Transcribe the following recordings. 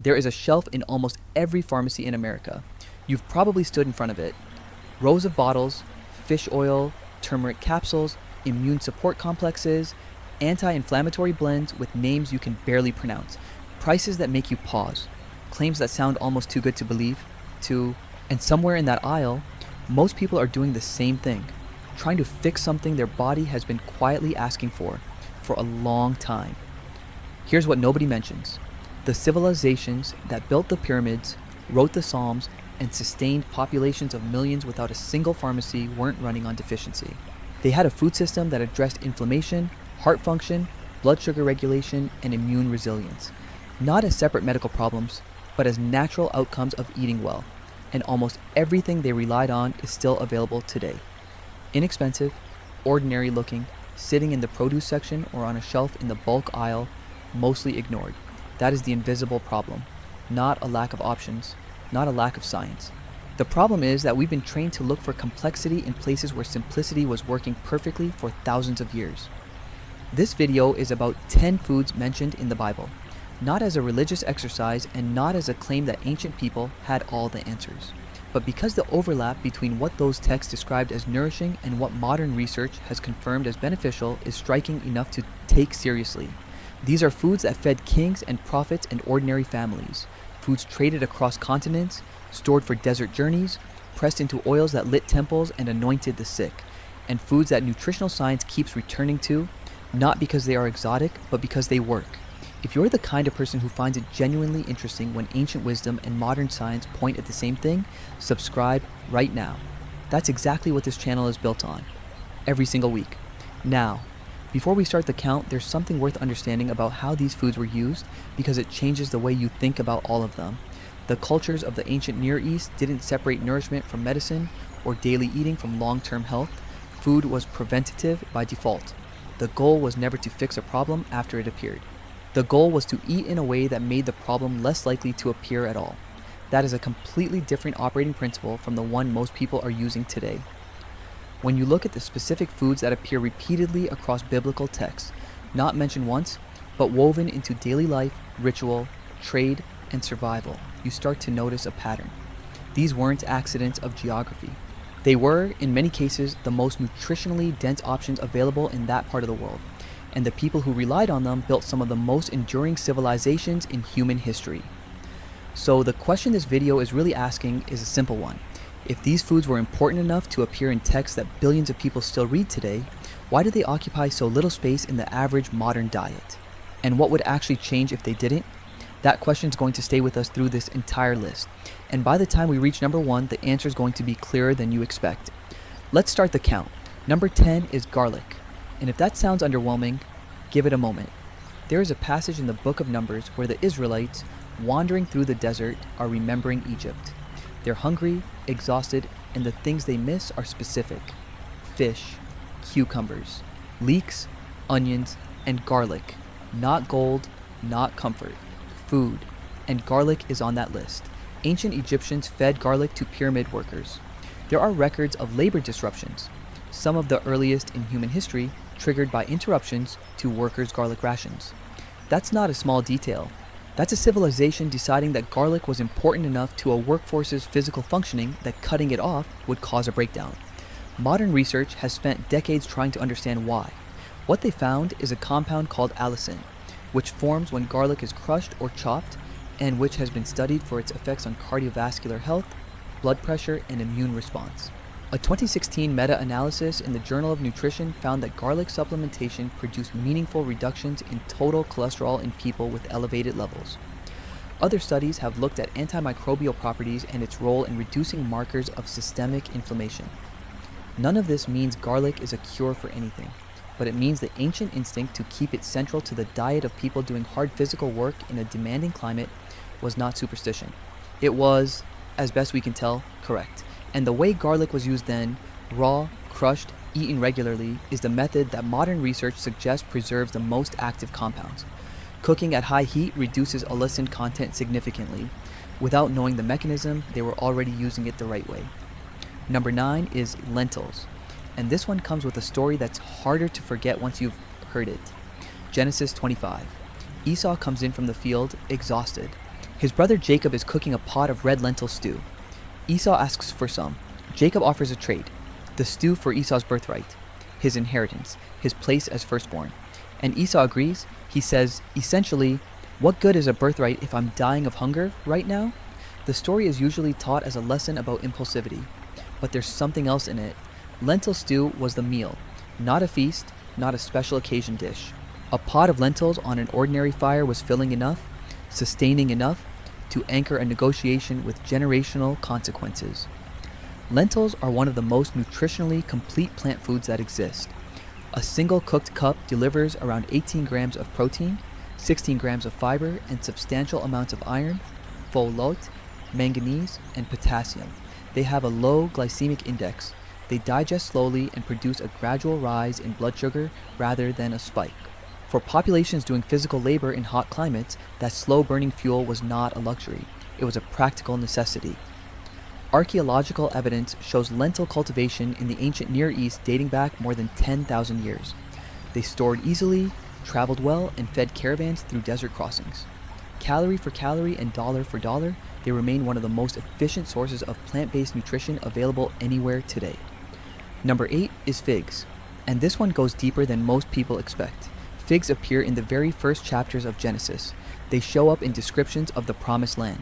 There is a shelf in almost every pharmacy in America. You've probably stood in front of it. Rows of bottles, fish oil, turmeric capsules, immune support complexes, anti-inflammatory blends with names you can barely pronounce, prices that make you pause, claims that sound almost too good to believe, and somewhere in that aisle, most people are doing the same thing, trying to fix something their body has been quietly asking for a long time. Here's what nobody mentions. The civilizations that built the pyramids, wrote the Psalms, and sustained populations of millions without a single pharmacy weren't running on deficiency. They had a food system that addressed inflammation, heart function, blood sugar regulation, and immune resilience, not as separate medical problems, but as natural outcomes of eating well. And almost everything they relied on is still available today. Inexpensive, ordinary looking, sitting in the produce section or on a shelf in the bulk aisle, mostly ignored. That is the invisible problem, not a lack of options, not a lack of science. The problem is that we've been trained to look for complexity in places where simplicity was working perfectly for thousands of years. This video is about 10 foods mentioned in the Bible, not as a religious exercise and not as a claim that ancient people had all the answers, but because the overlap between what those texts described as nourishing and what modern research has confirmed as beneficial is striking enough to take seriously. These are foods that fed kings and prophets and ordinary families, foods traded across continents, stored for desert journeys, pressed into oils that lit temples and anointed the sick, and foods that nutritional science keeps returning to, not because they are exotic, but because they work. If you're the kind of person who finds it genuinely interesting when ancient wisdom and modern science point at the same thing, subscribe right now. That's exactly what this channel is built on, every single week. Now, before we start the count, there's something worth understanding about how these foods were used because it changes the way you think about all of them. The cultures of the ancient Near East didn't separate nourishment from medicine or daily eating from long-term health. Food was preventative by default. The goal was never to fix a problem after it appeared. The goal was to eat in a way that made the problem less likely to appear at all. That is a completely different operating principle from the one most people are using today. When you look at the specific foods that appear repeatedly across biblical texts, not mentioned once, but woven into daily life, ritual, trade, and survival, you start to notice a pattern. These weren't accidents of geography. They were, in many cases, the most nutritionally dense options available in that part of the world, and the people who relied on them built some of the most enduring civilizations in human history. So the question this video is really asking is a simple one. If these foods were important enough to appear in texts that billions of people still read today, why do they occupy so little space in the average modern diet? And what would actually change if they didn't? That question is going to stay with us through this entire list. And by the time we reach number 1, the answer is going to be clearer than you expect. Let's start the count. Number 10 is garlic. And if that sounds underwhelming, give it a moment. There is a passage in the book of Numbers where the Israelites, wandering through the desert, are remembering Egypt. They're hungry, exhausted, and the things they miss are specific. Fish, cucumbers, leeks, onions, and garlic. Not gold, not comfort. Food. And garlic is on that list. Ancient Egyptians fed garlic to pyramid workers. There are records of labor disruptions, some of the earliest in human history, triggered by interruptions to workers' garlic rations. That's not a small detail. That's a civilization deciding that garlic was important enough to a workforce's physical functioning that cutting it off would cause a breakdown. Modern research has spent decades trying to understand why. What they found is a compound called allicin, which forms when garlic is crushed or chopped, and which has been studied for its effects on cardiovascular health, blood pressure, and immune response. A 2016 meta-analysis in the Journal of Nutrition found that garlic supplementation produced meaningful reductions in total cholesterol in people with elevated levels. Other studies have looked at antimicrobial properties and its role in reducing markers of systemic inflammation. None of this means garlic is a cure for anything, but it means the ancient instinct to keep it central to the diet of people doing hard physical work in a demanding climate was not superstition. It was, as best we can tell, correct. And the way garlic was used then, raw, crushed, eaten regularly, is the method that modern research suggests preserves the most active compounds. Cooking at high heat reduces allicin content significantly. Without knowing the mechanism, they were already using it the right way. Number 9 is lentils. And this one comes with a story that's harder to forget once you've heard it. Genesis 25. Esau comes in from the field, exhausted. His brother Jacob is cooking a pot of red lentil stew. Esau asks for some. Jacob offers a trade: the stew for Esau's birthright, his inheritance, his place as firstborn. And Esau agrees. He says, essentially, what good is a birthright if I'm dying of hunger right now? The story is usually taught as a lesson about impulsivity, but there's something else in it. Lentil stew was the meal, not a feast, not a special occasion dish. A pot of lentils on an ordinary fire was filling enough, sustaining enough, to anchor a negotiation with generational consequences. Lentils are one of the most nutritionally complete plant foods that exist. A single cooked cup delivers around 18 grams of protein, 16 grams of fiber, and substantial amounts of iron, folate, manganese, and potassium. They have a low glycemic index. They digest slowly and produce a gradual rise in blood sugar rather than a spike. For populations doing physical labor in hot climates, that slow-burning fuel was not a luxury. It was a practical necessity. Archaeological evidence shows lentil cultivation in the ancient Near East dating back more than 10,000 years. They stored easily, traveled well, and fed caravans through desert crossings. Calorie for calorie and dollar for dollar, they remain one of the most efficient sources of plant-based nutrition available anywhere today. Number 8 is figs, and this one goes deeper than most people expect. Figs appear in the very first chapters of Genesis. They show up in descriptions of the Promised Land.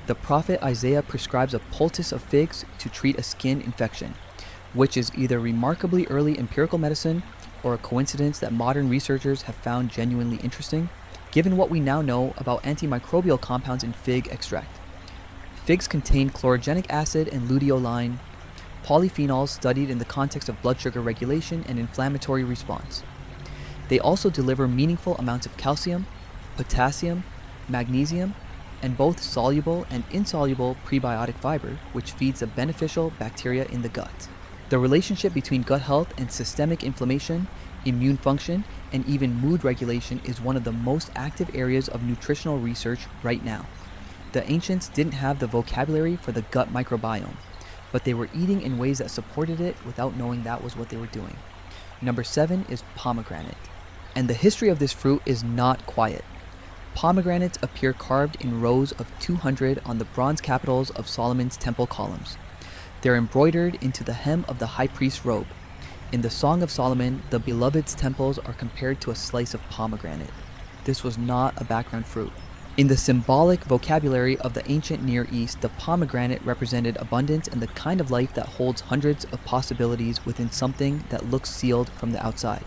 The prophet Isaiah prescribes a poultice of figs to treat a skin infection, which is either remarkably early empirical medicine or a coincidence that modern researchers have found genuinely interesting, given what we now know about antimicrobial compounds in fig extract. Figs contain chlorogenic acid and luteolin, polyphenols studied in the context of blood sugar regulation and inflammatory response. They also deliver meaningful amounts of calcium, potassium, magnesium, and both soluble and insoluble prebiotic fiber, which feeds the beneficial bacteria in the gut. The relationship between gut health and systemic inflammation, immune function, and even mood regulation is one of the most active areas of nutritional research right now. The ancients didn't have the vocabulary for the gut microbiome, but they were eating in ways that supported it without knowing that was what they were doing. Number 7 is pomegranate. And the history of this fruit is not quiet. Pomegranates appear carved in rows of 200 on the bronze capitals of Solomon's temple columns. They're embroidered into the hem of the high priest's robe. In the Song of Solomon, the beloved's temples are compared to a slice of pomegranate. This was not a background fruit. In the symbolic vocabulary of the ancient Near East, the pomegranate represented abundance and the kind of life that holds hundreds of possibilities within something that looks sealed from the outside.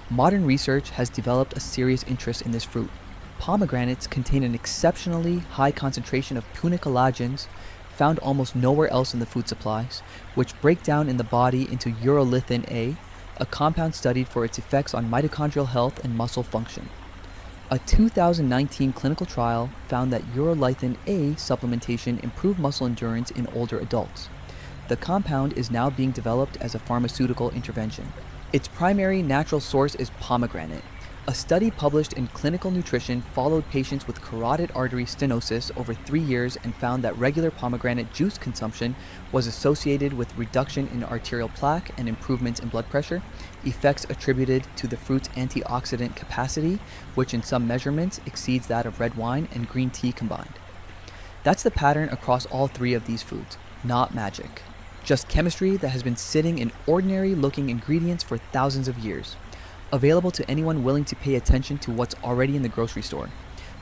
Modern research has developed a serious interest in this fruit. Pomegranates contain an exceptionally high concentration of punicolagens, found almost nowhere else in the food supplies, which break down in the body into urolithin a compound studied for its effects on mitochondrial health and muscle function. A 2019 clinical trial found that urolithin A supplementation improved muscle endurance in older adults. The compound is now being developed as a pharmaceutical intervention. Its primary natural source is pomegranate. A study published in Clinical Nutrition followed patients with carotid artery stenosis over 3 years and found that regular pomegranate juice consumption was associated with reduction in arterial plaque and improvements in blood pressure, effects attributed to the fruit's antioxidant capacity, which in some measurements exceeds that of red wine and green tea combined. That's the pattern across all 3 of these foods, not magic. Just chemistry that has been sitting in ordinary-looking ingredients for thousands of years, available to anyone willing to pay attention to what's already in the grocery store.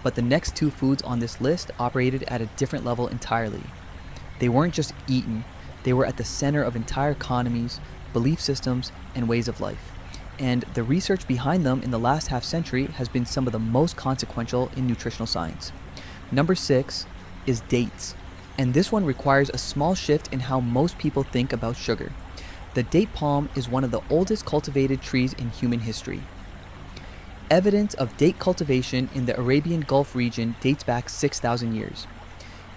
But the next 2 foods on this list operated at a different level entirely. They weren't just eaten, they were at the center of entire economies, belief systems, and ways of life. And the research behind them in the last half-century has been some of the most consequential in nutritional science. Number 6 is dates. And this one requires a small shift in how most people think about sugar. The date palm is one of the oldest cultivated trees in human history. Evidence of date cultivation in the Arabian Gulf region dates back 6,000 years.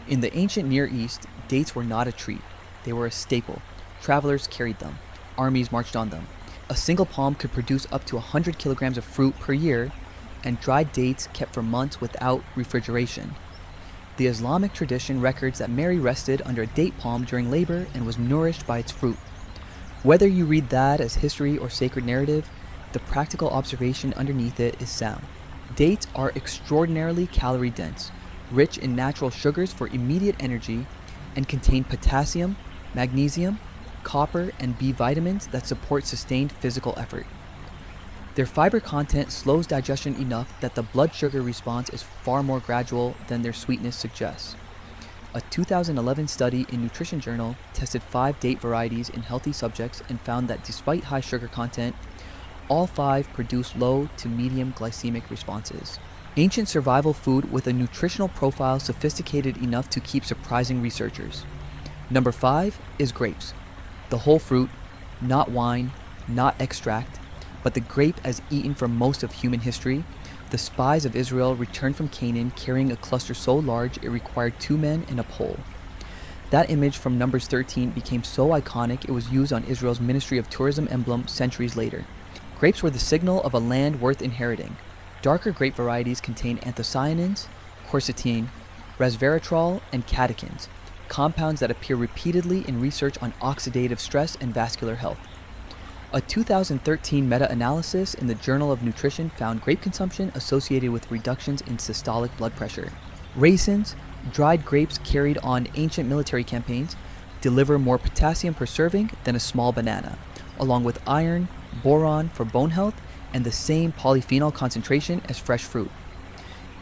In the ancient Near East, dates were not a treat. They were a staple. Travelers carried them. Armies marched on them. A single palm could produce up to 100 kilograms of fruit per year, and dried dates kept for months without refrigeration. The Islamic tradition records that Mary rested under a date palm during labor and was nourished by its fruit. Whether you read that as history or sacred narrative, the practical observation underneath it is sound. Dates are extraordinarily calorie dense, rich in natural sugars for immediate energy, and contain potassium, magnesium, copper, and B vitamins that support sustained physical effort. Their fiber content slows digestion enough that the blood sugar response is far more gradual than their sweetness suggests. A 2011 study in Nutrition Journal tested 5 date varieties in healthy subjects and found that despite high sugar content, all 5 produce low to medium glycemic responses. Ancient survival food with a nutritional profile sophisticated enough to keep surprising researchers. Number 5 is grapes. The whole fruit, not wine, not extract, but the grape as eaten for most of human history. The spies of Israel returned from Canaan carrying a cluster so large it required 2 men and a pole. That image from Numbers 13 became so iconic it was used on Israel's Ministry of Tourism emblem centuries later. Grapes were the signal of a land worth inheriting. Darker grape varieties contain anthocyanins, quercetin, resveratrol, and catechins, compounds that appear repeatedly in research on oxidative stress and vascular health. A 2013 meta-analysis in the Journal of Nutrition found grape consumption associated with reductions in systolic blood pressure. Raisins, dried grapes carried on ancient military campaigns, deliver more potassium per serving than a small banana, along with iron, boron for bone health, and the same polyphenol concentration as fresh fruit.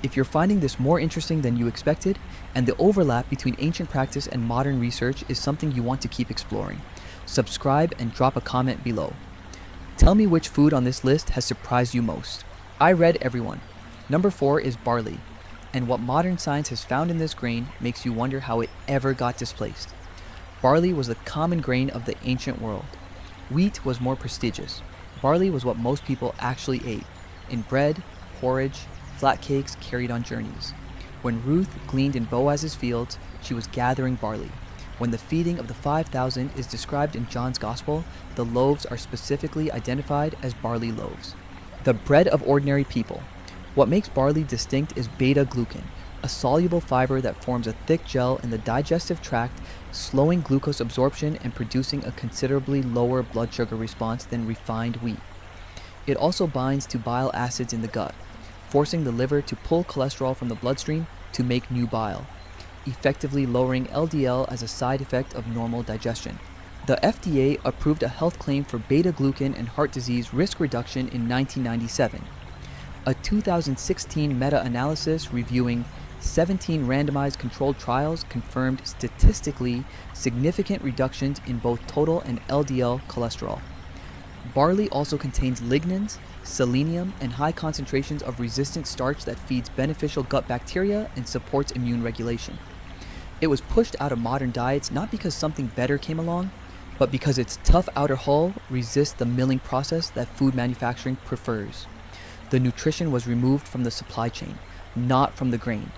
If you're finding this more interesting than you expected, and the overlap between ancient practice and modern research is something you want to keep exploring, subscribe and drop a comment below. Tell me which food on this list has surprised you most. I read everyone. Number 4 is barley, and what modern science has found in this grain makes you wonder how it ever got displaced. Barley was the common grain of the ancient world. Wheat was more prestigious. Barley was what most people actually ate, in bread, porridge, flat cakes carried on journeys. When Ruth gleaned in Boaz's fields, she was gathering barley. When the feeding of the 5,000 is described in John's Gospel, the loaves are specifically identified as barley loaves. The bread of ordinary people. What makes barley distinct is beta-glucan, a soluble fiber that forms a thick gel in the digestive tract, slowing glucose absorption and producing a considerably lower blood sugar response than refined wheat. It also binds to bile acids in the gut, forcing the liver to pull cholesterol from the bloodstream to make new bile, effectively lowering LDL as a side effect of normal digestion. The FDA approved a health claim for beta-glucan and heart disease risk reduction in 1997. A 2016 meta-analysis reviewing 17 randomized controlled trials confirmed statistically significant reductions in both total and LDL cholesterol. Barley also contains lignans, selenium, and high concentrations of resistant starch that feeds beneficial gut bacteria and supports immune regulation. It was pushed out of modern diets not because something better came along, but because its tough outer hull resists the milling process that food manufacturing prefers. The nutrition was removed from the supply chain, not from the grain.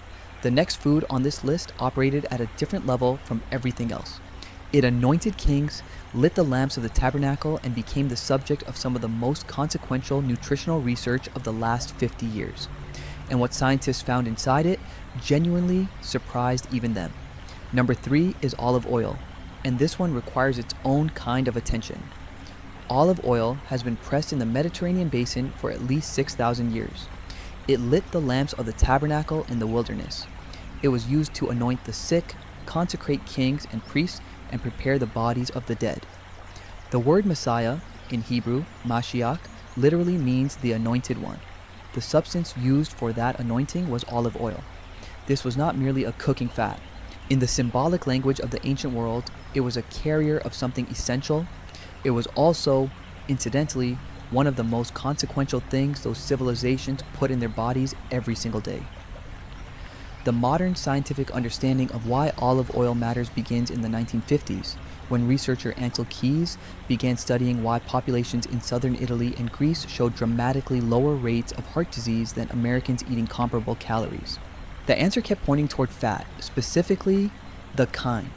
The next food on this list operated at a different level from everything else. It anointed kings, lit the lamps of the tabernacle, and became the subject of some of the most consequential nutritional research of the last 50 years. And what scientists found inside it genuinely surprised even them. Number 3 is olive oil, and this one requires its own kind of attention. Olive oil has been pressed in the Mediterranean basin for at least 6,000 years. It lit the lamps of the tabernacle in the wilderness. It was used to anoint the sick, consecrate kings and priests, and prepare the bodies of the dead. The word Messiah, in Hebrew, Mashiach, literally means the anointed one. The substance used for that anointing was olive oil. This was not merely a cooking fat. In the symbolic language of the ancient world, it was a carrier of something essential. It was also, incidentally, one of the most consequential things those civilizations put in their bodies every single day. The modern scientific understanding of why olive oil matters begins in the 1950s, when researcher Ansel Keys began studying why populations in southern Italy and Greece showed dramatically lower rates of heart disease than Americans eating comparable calories. The answer kept pointing toward fat, specifically the kind.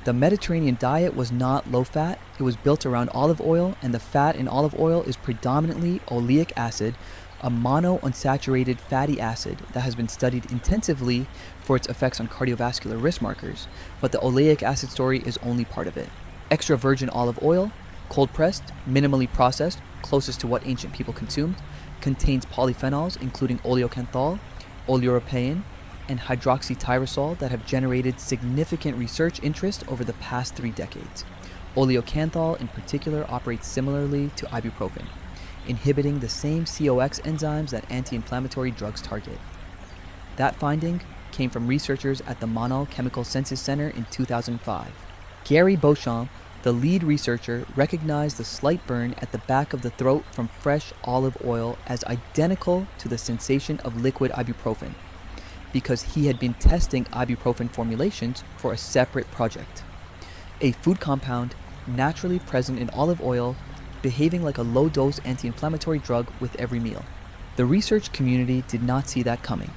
The Mediterranean diet was not low-fat, it was built around olive oil, and the fat in olive oil is predominantly oleic acid, a monounsaturated fatty acid that has been studied intensively for its effects on cardiovascular risk markers, but the oleic acid story is only part of it. Extra virgin olive oil, cold-pressed, minimally processed, closest to what ancient people consumed, contains polyphenols including oleocanthal, oleuropein, and hydroxytyrosol that have generated significant research interest over the past 3 decades. Oleocanthal in particular operates similarly to ibuprofen, inhibiting the same COX enzymes that anti-inflammatory drugs target. That finding came from researchers at the Monal Chemical Senses Center in 2005. Gary Beauchamp, the lead researcher, recognized the slight burn at the back of the throat from fresh olive oil as identical to the sensation of liquid ibuprofen, because he had been testing ibuprofen formulations for a separate project. A food compound naturally present in olive oil, behaving like a low-dose anti-inflammatory drug with every meal. The research community did not see that coming.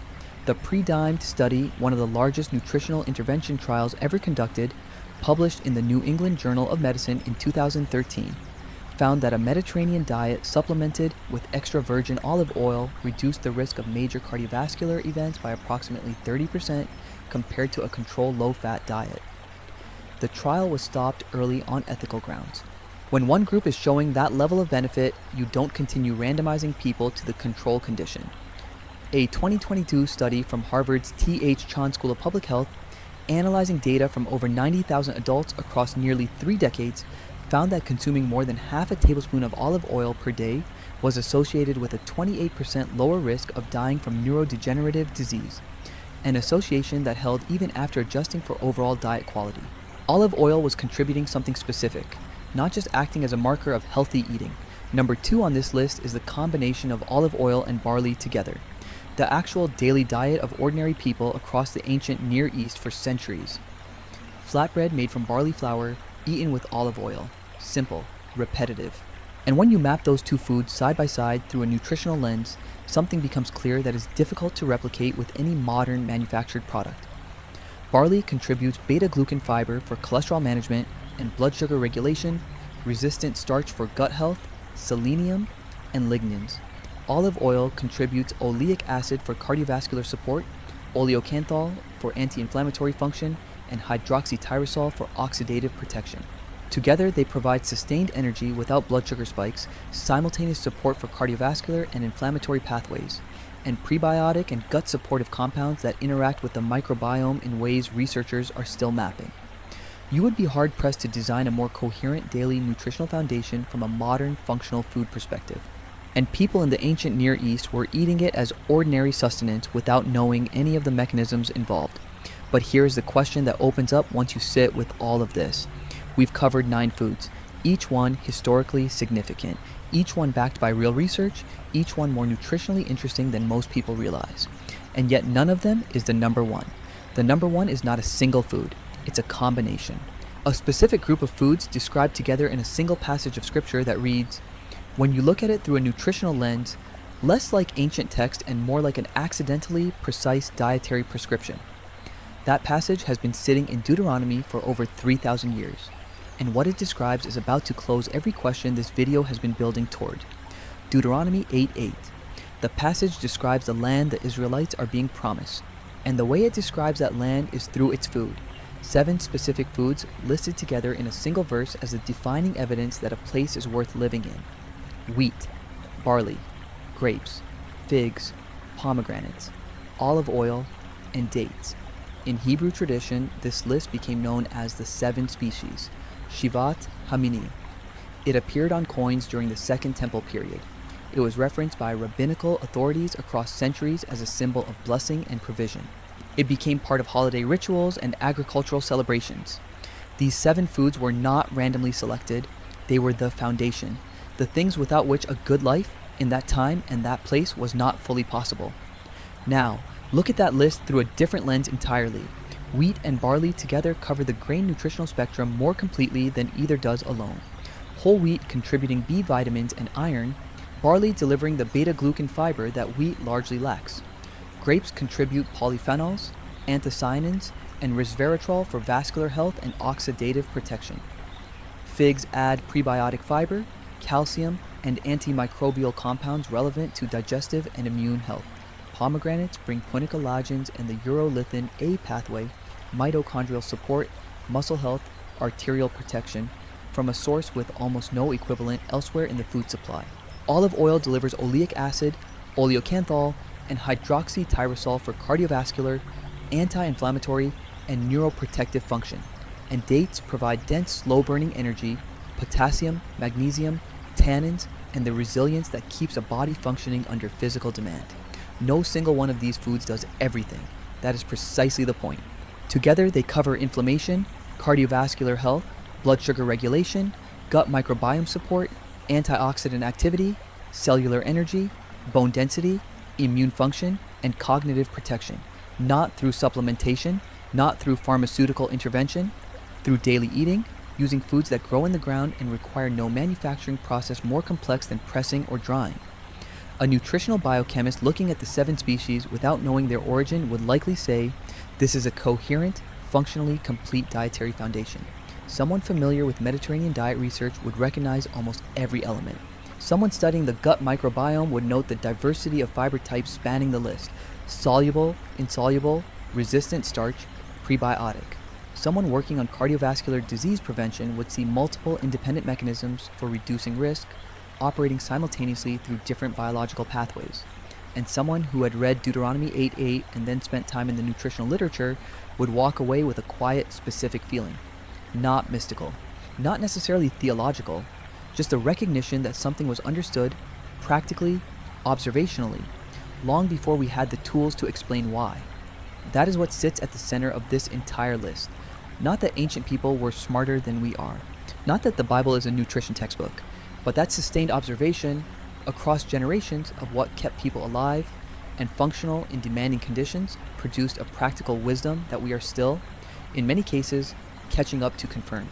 The pre-dimed study, one of the largest nutritional intervention trials ever conducted, published in the New England Journal of Medicine in 2013, found that a Mediterranean diet supplemented with extra virgin olive oil reduced the risk of major cardiovascular events by approximately 30% compared to a control low-fat diet. The trial was stopped early on ethical grounds. When one group is showing that level of benefit, you don't continue randomizing people to the control condition. A 2022 study from Harvard's T.H. Chan School of Public Health, analyzing data from over 90,000 adults across nearly 3 decades, found that consuming more than half a tablespoon of olive oil per day was associated with a 28% lower risk of dying from neurodegenerative disease, an association that held even after adjusting for overall diet quality. Olive oil was contributing something specific, not just acting as a marker of healthy eating. Number 2 on this list is the combination of olive oil and barley together, the actual daily diet of ordinary people across the ancient Near East for centuries. Flatbread made from barley flour, eaten with olive oil. Simple, repetitive. And when you map those two foods side by side through a nutritional lens, something becomes clear that is difficult to replicate with any modern manufactured product. Barley contributes beta-glucan fiber for cholesterol management and blood sugar regulation, resistant starch for gut health, selenium, and lignans. Olive oil contributes oleic acid for cardiovascular support, oleocanthal for anti-inflammatory function, and hydroxytyrosol for oxidative protection. Together, they provide sustained energy without blood sugar spikes, simultaneous support for cardiovascular and inflammatory pathways, and prebiotic and gut supportive compounds that interact with the microbiome in ways researchers are still mapping. You would be hard-pressed to design a more coherent daily nutritional foundation from a modern functional food perspective. And people in the ancient Near East were eating it as ordinary sustenance without knowing any of the mechanisms involved. But here's the question that opens up once you sit with all of this. We've covered 9 foods, each one historically significant, each one backed by real research, each one more nutritionally interesting than most people realize. And yet none of them is the number one. The number one is not a single food, it's a combination. A specific group of foods described together in a single passage of scripture that reads, "When you look at it through a nutritional lens, less like ancient text and more like an accidentally precise dietary prescription." That passage has been sitting in Deuteronomy for over 3,000 years, and what it describes is about to close every question this video has been building toward. Deuteronomy 8:8. The passage describes the land the Israelites are being promised, and the way it describes that land is through its food. 7 specific foods listed together in a single verse as the defining evidence that a place is worth living in. Wheat, barley, grapes, figs, pomegranates, olive oil, and dates. In Hebrew tradition, this list became known as the 7 species, Shivat Hamini. It appeared on coins during the Second Temple period. It was referenced by rabbinical authorities across centuries as a symbol of blessing and provision. It became part of holiday rituals and agricultural celebrations. These 7 foods were not randomly selected, they were the foundation, the things without which a good life in that time and that place was not fully possible. Now, look at that list through a different lens entirely. Wheat and barley together cover the grain nutritional spectrum more completely than either does alone. Whole wheat contributing B vitamins and iron, barley delivering the beta-glucan fiber that wheat largely lacks. Grapes contribute polyphenols, anthocyanins, and resveratrol for vascular health and oxidative protection. Figs add prebiotic fiber, calcium, and antimicrobial compounds relevant to digestive and immune health. Pomegranates bring punicolagens and the urolithin A pathway, mitochondrial support, muscle health, arterial protection, from a source with almost no equivalent elsewhere in the food supply. Olive oil delivers oleic acid, oleocanthal, and hydroxytyrosol for cardiovascular, anti-inflammatory, and neuroprotective function. And dates provide dense, slow-burning energy, potassium, magnesium, tannins, and the resilience that keeps a body functioning under physical demand. No single one of these foods does everything. That is precisely the point. Together, they cover inflammation, cardiovascular health, blood sugar regulation, gut microbiome support, antioxidant activity, cellular energy, bone density, immune function, and cognitive protection. Not through supplementation, not through pharmaceutical intervention, through daily eating, using foods that grow in the ground and require no manufacturing process more complex than pressing or drying. A nutritional biochemist looking at the 7 species without knowing their origin would likely say, this is a coherent, functionally complete dietary foundation. Someone familiar with Mediterranean diet research would recognize almost every element. Someone studying the gut microbiome would note the diversity of fiber types spanning the list: soluble, insoluble, resistant starch, prebiotic. Someone working on cardiovascular disease prevention would see multiple independent mechanisms for reducing risk, operating simultaneously through different biological pathways. And someone who had read Deuteronomy 8:8 and then spent time in the nutritional literature would walk away with a quiet, specific feeling. Not mystical, not necessarily theological, just a recognition that something was understood practically, observationally, long before we had the tools to explain why. That is what sits at the center of this entire list. Not that ancient people were smarter than we are, not that the Bible is a nutrition textbook, but that sustained observation across generations of what kept people alive and functional in demanding conditions produced a practical wisdom that we are still, in many cases, catching up to confirm.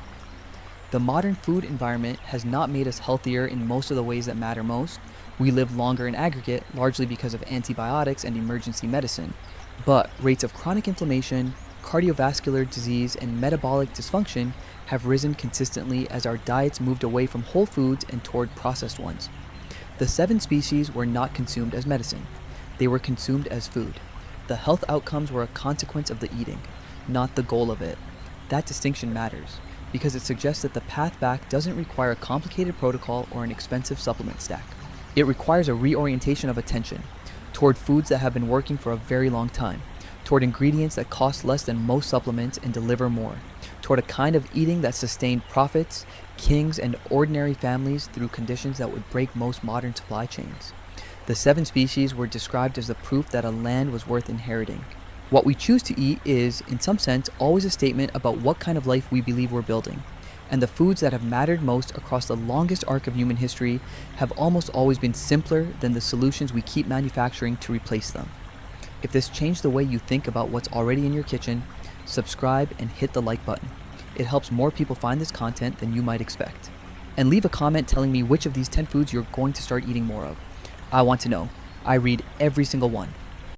The modern food environment has not made us healthier in most of the ways that matter most. We live longer in aggregate, largely because of antibiotics and emergency medicine. But rates of chronic inflammation, cardiovascular disease, and metabolic dysfunction have risen consistently as our diets moved away from whole foods and toward processed ones. The 7 species were not consumed as medicine. They were consumed as food. The health outcomes were a consequence of the eating, not the goal of it. That distinction matters, because it suggests that the path back doesn't require a complicated protocol or an expensive supplement stack. It requires a reorientation of attention toward foods that have been working for a very long time, toward ingredients that cost less than most supplements and deliver more, toward a kind of eating that sustained prophets, kings, and ordinary families through conditions that would break most modern supply chains. The 7 species were described as the proof that a land was worth inheriting. What we choose to eat is, in some sense, always a statement about what kind of life we believe we're building. And the foods that have mattered most across the longest arc of human history have almost always been simpler than the solutions we keep manufacturing to replace them. If this changed the way you think about what's already in your kitchen, subscribe and hit the like button. It helps more people find this content than you might expect. And leave a comment telling me which of these 10 foods you're going to start eating more of. I want to know. I read every single one.